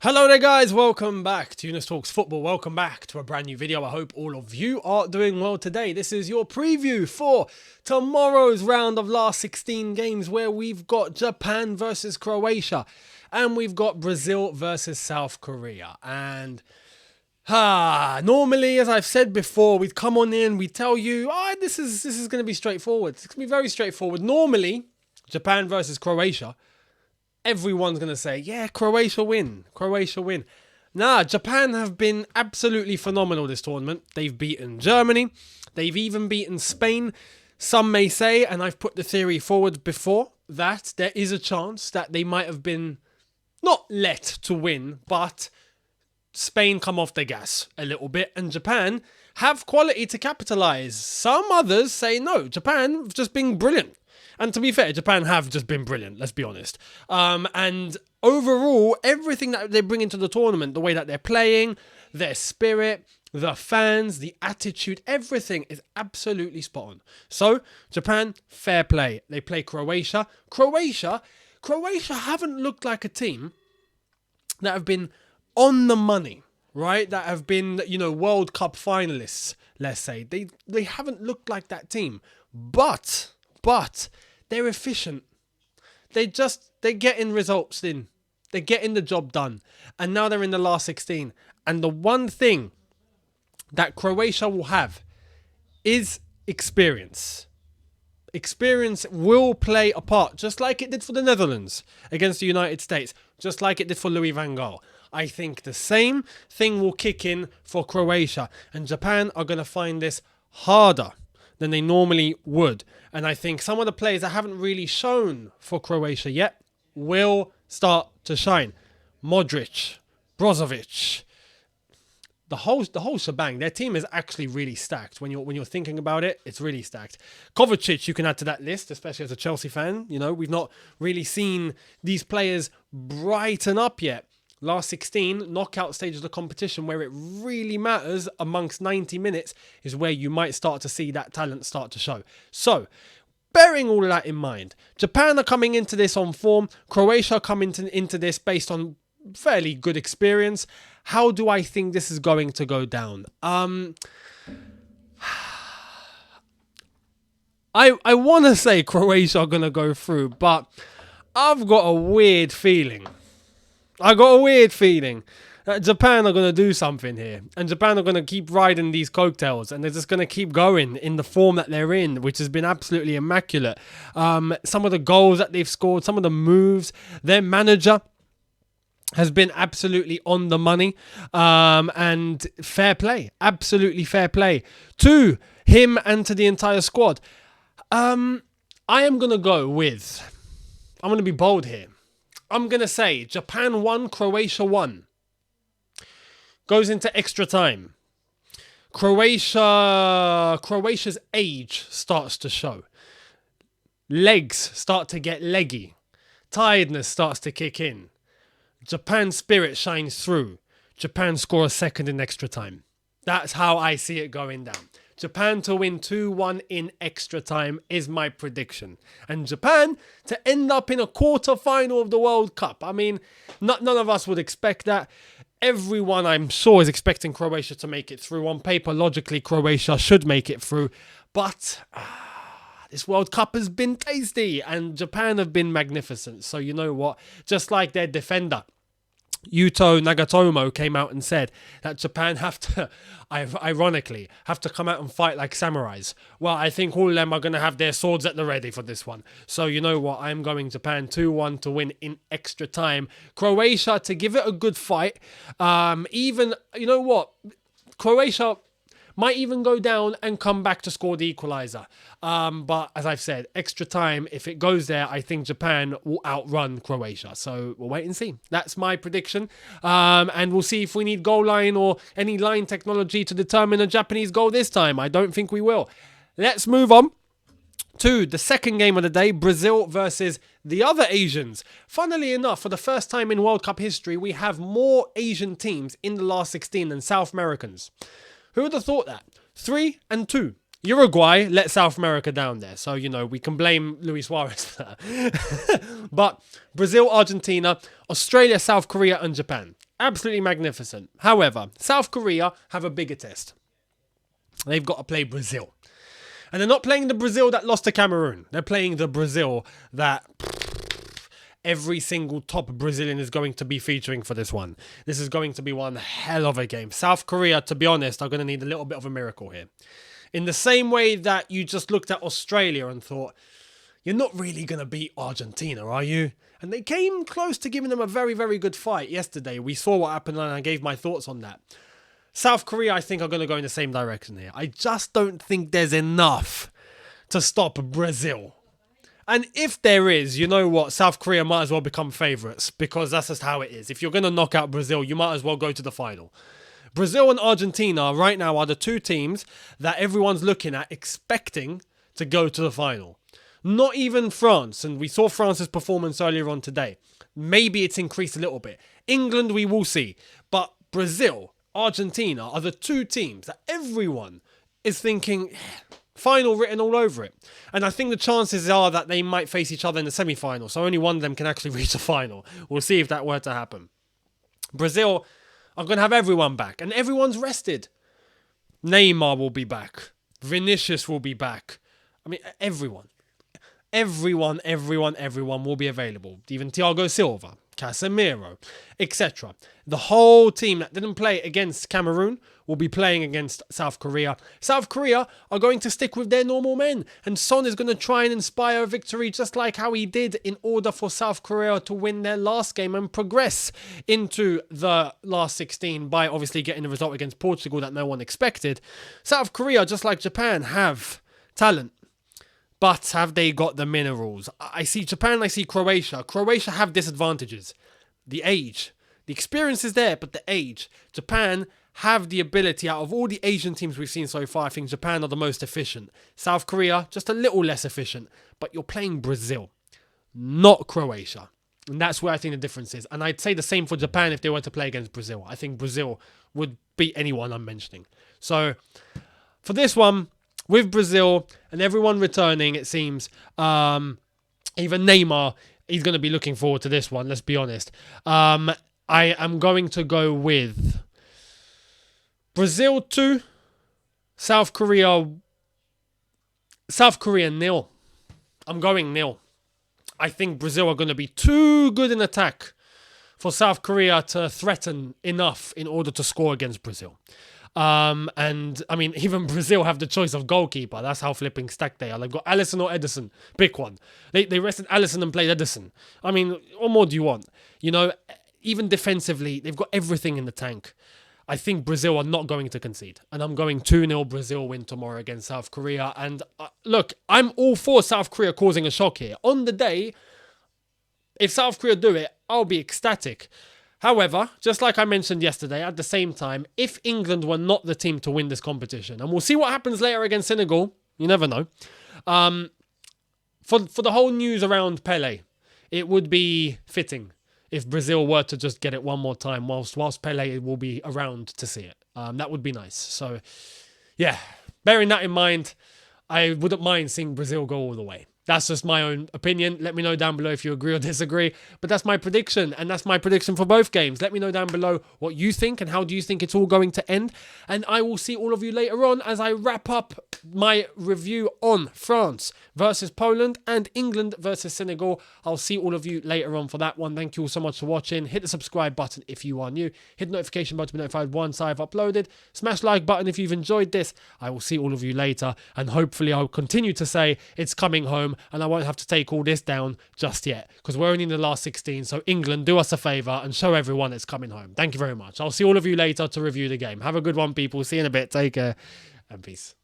Hello there guys, welcome back to Younes Talks Football. Welcome back to a brand new video. I hope all of you are doing well today. This is your preview for tomorrow's round of last 16 games where we've got Japan versus Croatia and we've got Brazil versus South Korea. And normally, as I've said before, we'd come on in, we tell you, this is going to be straightforward. It's going to be very straightforward. Normally, Japan versus Croatia, everyone's going to say, yeah, Croatia win. Croatia win. Nah, Japan have been absolutely phenomenal this tournament. They've beaten Germany. They've even beaten Spain. Some may say, and I've put the theory forward before, that there is a chance that they might have been not let to win, but Spain come off the gas a little bit, and Japan have quality to capitalise. Some others say, no, Japan have just been brilliant. And to be fair, Japan have just been brilliant, let's be honest. And overall, everything that they bring into the tournament, the way that they're playing, their spirit, the fans, the attitude, everything is absolutely spot on. So, Japan, fair play. They play Croatia. Croatia haven't looked like a team that have been on the money, right? That have been, World Cup finalists, let's say. They haven't looked like that team. But they're efficient. They're getting results in. They're getting the job done. And now they're in the last 16. And the one thing that Croatia will have is experience. Experience will play a part, just like it did for the Netherlands against the United States, just like it did for Louis van Gaal. I think the same thing will kick in for Croatia. And Japan are going to find this harder than they normally would. And I think some of the players that haven't really shown for Croatia yet will start to shine. Modric, Brozovic, the whole shebang. Their team is actually really stacked. When you're thinking about it, it's really stacked. Kovacic, you can add to that list, especially as a Chelsea fan. We've not really seen these players brighten up yet. Last 16, knockout stage of the competition, where it really matters amongst 90 minutes, is where you might start to see that talent start to show. So, bearing all of that in mind, Japan are coming into this on form. Croatia are coming into this based on fairly good experience. How do I think this is going to go down? I want to say Croatia are going to go through, but I've got a weird feeling. That Japan are going to do something here. And Japan are going to keep riding these coattails. And they're just going to keep going in the form that they're in, which has been absolutely immaculate. Some of the goals that they've scored, some of the moves, their manager has been absolutely on the money. And fair play. Absolutely fair play to him and to the entire squad. I am going to go with... I'm going to be bold here. I'm going to say Japan 1, Croatia 1. Goes into extra time. Croatia's age starts to show. Legs start to get leggy. Tiredness starts to kick in. Japan's spirit shines through. Japan score a second in extra time. That's how I see it going down. Japan to win 2-1 in extra time is my prediction. And Japan to end up in a quarter-final of the World Cup. I mean, none of us would expect that. Everyone, I'm sure, is expecting Croatia to make it through. On paper, logically, Croatia should make it through. But this World Cup has been tasty. And Japan have been magnificent. So you know what? Just like their defender, Yuto Nagatomo, came out and said that Japan have to, ironically, have to come out and fight like samurais. Well, I think all of them are going to have their swords at the ready for this one. So you know what? I'm going Japan 2-1 to win in extra time. Croatia to give it a good fight. You know what? Croatia might even go down and come back to score the equaliser. But as I've said, extra time, if it goes there, I think Japan will outrun Croatia. So we'll wait and see. That's my prediction. And we'll see if we need goal line or any line technology to determine a Japanese goal this time. I don't think we will. Let's move on to the second game of the day, Brazil versus the other Asians. Funnily enough, for the first time in World Cup history, we have more Asian teams in the last 16 than South Americans. Who would have thought that? 3-2. Uruguay let South America down there. So, we can blame Luis Suarez for that. But Brazil, Argentina, Australia, South Korea and Japan. Absolutely magnificent. However, South Korea have a bigger test. They've got to play Brazil. And they're not playing the Brazil that lost to Cameroon. They're playing the Brazil that every single top Brazilian is going to be featuring for this one. This is going to be one hell of a game. South Korea, to be honest, are going to need a little bit of a miracle here. In the same way that you just looked at Australia and thought, you're not really going to beat Argentina, are you? And they came close to giving them a very, very good fight yesterday. We saw what happened and I gave my thoughts on that. South Korea, I think, are going to go in the same direction here. I just don't think there's enough to stop Brazil. And if there is, you know what? South Korea might as well become favourites because that's just how it is. If you're going to knock out Brazil, you might as well go to the final. Brazil and Argentina right now are the two teams that everyone's looking at expecting to go to the final. Not even France, and we saw France's performance earlier on today. Maybe it's increased a little bit. England, we will see. But Brazil, Argentina are the two teams that everyone is thinking final written all over it. And I think the chances are that they might face each other in the semi-final. So only one of them can actually reach a final. We'll see if that were to happen. Brazil are going to have everyone back. And everyone's rested. Neymar will be back. Vinicius will be back. I mean, everyone will be available. Even Thiago Silva, Casemiro, etc. The whole team that didn't play against Cameroon will be playing against South Korea. South Korea are going to stick with their normal men. And Son is going to try and inspire a victory just like how he did in order for South Korea to win their last game and progress into the last 16 by obviously getting the result against Portugal that no one expected. South Korea, just like Japan, have talent. But have they got the minerals? I see Japan, I see Croatia. Croatia have disadvantages. The age. The experience is there, but the age. Japan have the ability. Out of all the Asian teams we've seen so far, I think Japan are the most efficient. South Korea, just a little less efficient. But you're playing Brazil, not Croatia. And that's where I think the difference is. And I'd say the same for Japan if they were to play against Brazil. I think Brazil would beat anyone I'm mentioning. So, for this one, with Brazil and everyone returning, it seems, even Neymar, he's going to be looking forward to this one, let's be honest. I am going to go with Brazil 2, South Korea 0. I'm going 0. I think Brazil are going to be too good in attack for South Korea to threaten enough in order to score against Brazil. And I mean, even Brazil have the choice of goalkeeper. That's how flipping stacked they are. They've got Alisson or Ederson. Pick one. They rested Alisson and played Ederson. I mean, what more do you want? You know, even defensively, they've got everything in the tank. I think Brazil are not going to concede. And I'm going 2-0 Brazil win tomorrow against South Korea. And look, I'm all for South Korea causing a shock here. On the day, if South Korea do it, I'll be ecstatic. However, just like I mentioned yesterday, at the same time, if England were not the team to win this competition, and we'll see what happens later against Senegal, you never know, for the whole news around Pele, it would be fitting if Brazil were to just get it one more time whilst Pele will be around to see it. That would be nice. So, yeah, bearing that in mind, I wouldn't mind seeing Brazil go all the way. That's just my own opinion. Let me know down below if you agree or disagree. But that's my prediction, and that's my prediction for both games. Let me know down below what you think and how do you think it's all going to end. And I will see all of you later on as I wrap up my review on France versus Poland and England versus Senegal. I'll see all of you later on for that one. Thank you all so much for watching. Hit the subscribe button if you are new. Hit the notification button to be notified once I've uploaded. Smash like button if you've enjoyed this. I will see all of you later, and hopefully I'll continue to say it's coming home and I won't have to take all this down just yet because we're only in the last 16. So England, do us a favour and show everyone it's coming home. Thank you very much. I'll see all of you later to review the game. Have a good one, people. See you in a bit. Take care and peace.